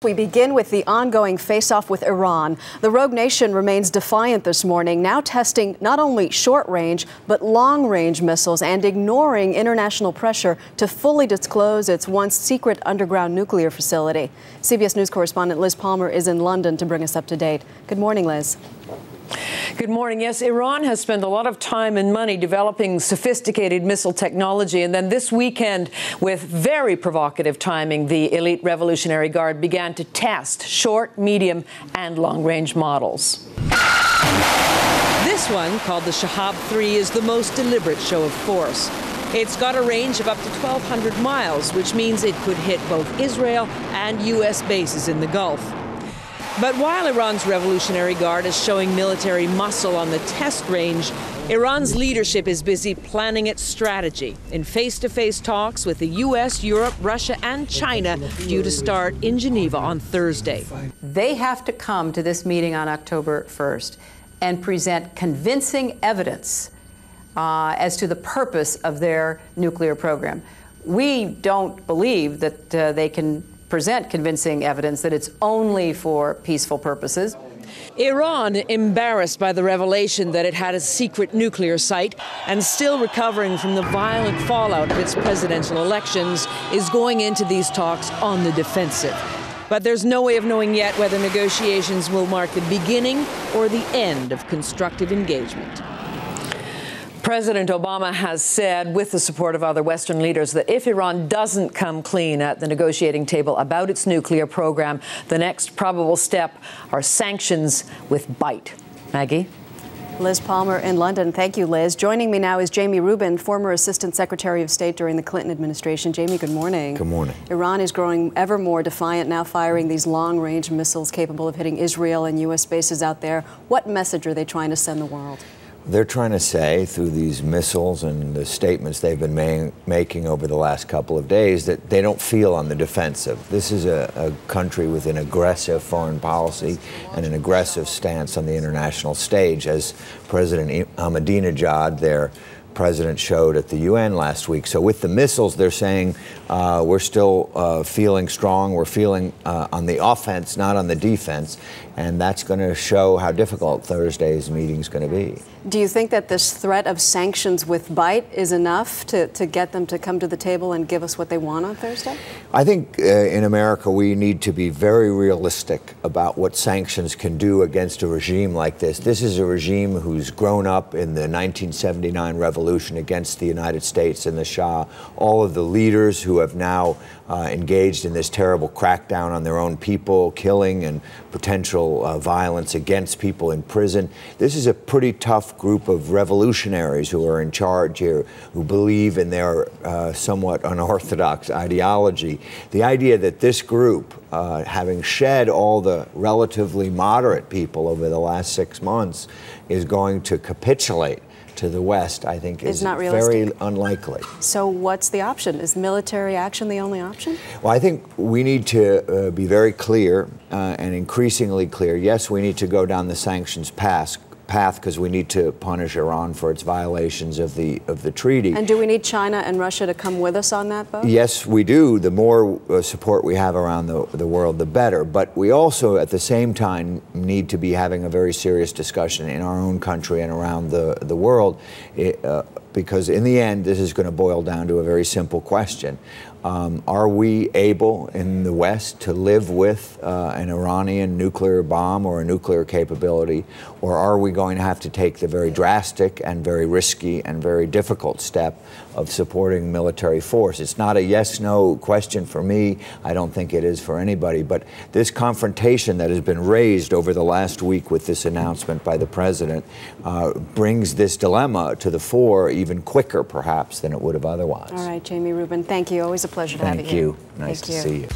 We begin with the ongoing face-off with Iran. The rogue nation remains defiant this morning, now testing not only short-range but long-range missiles and ignoring international pressure to fully disclose its once secret underground nuclear facility. CBS News correspondent Liz Palmer is in London to bring us up to date. Good morning, Liz. Good morning. Yes, Iran has spent a lot of time and money developing sophisticated missile technology. And then this weekend, with very provocative timing, the elite Revolutionary Guard began to test short, medium, and long-range models. This one, called the Shahab 3, is the most deliberate show of force. It's got a range of up to 1,200 miles, which means it could hit both Israel and U.S. bases in the Gulf. But while Iran's Revolutionary Guard is showing military muscle on the test range, Iran's leadership is busy planning its strategy in face-to-face talks with the U.S., Europe, Russia, and China due to start in Geneva on Thursday. They have to come to this meeting on October 1st and present convincing evidence as to the purpose of their nuclear program. We don't believe that they can present convincing evidence that it's only for peaceful purposes. Iran, embarrassed by the revelation that it had a secret nuclear site and still recovering from the violent fallout of its presidential elections, is going into these talks on the defensive. But there's no way of knowing yet whether negotiations will mark the beginning or the end of constructive engagement. President Obama has said, with the support of other Western leaders, that if Iran doesn't come clean at the negotiating table about its nuclear program, the next probable step are sanctions with bite. Maggie? Liz Palmer in London. Thank you, Liz. Joining me now is Jamie Rubin, former Assistant Secretary of State during the Clinton administration. Jamie, good morning. Good morning. Iran is growing ever more defiant, now firing these long-range missiles capable of hitting Israel and U.S. bases out there. What message are they trying to send the world? They're trying to say, through these missiles and the statements they've been making over the last couple of days, that they don't feel on the defensive. This is a country with an aggressive foreign policy and an aggressive stance on the international stage, as President Ahmadinejad, their president, showed at the UN last week. So with the missiles, they're saying we're still feeling strong. We're feeling on the offense, not on the defense. And that's going to show how difficult Thursday's meeting is going to be. Do you think that this threat of sanctions with bite is enough to get them to come to the table and give us what they want on Thursday? I think in America we need to be very realistic about what sanctions can do against a regime like this. This is a regime who's grown up in the 1979 revolution against the United States and the Shah. All of the leaders who have now engaged in this terrible crackdown on their own people, killing and potential violence against people in prison. This is a pretty tough group of revolutionaries who are in charge here, who believe in their somewhat unorthodox ideology. The idea that this group, having shed all the relatively moderate people over the last 6 months, is going to capitulate to the West, I think, is very unlikely. So what's the option? Is military action the only option? Well, I think we need to be very clear and increasingly clear. Yes, we need to go down the sanctions path because we need to punish Iran for its violations of the treaty. And do we need China and Russia to come with us on that boat? Yes, we do. The more support we have around the world, the better. But we also, at the same time, need to be having a very serious discussion in our own country and around the world, because in the end, this is going to boil down to a very simple question. Are we able in the West to live with an Iranian nuclear bomb or a nuclear capability, or are we going to have to take the very drastic and very risky and very difficult step of supporting military force? It's not a yes-no question for me. I don't think it is for anybody. But this confrontation that has been raised over the last week with this announcement by the president brings this dilemma to the fore even quicker, perhaps, than it would have otherwise. All right, Jamie Rubin, thank you. Always a pleasure to have you here. Thank you. Nice to see you.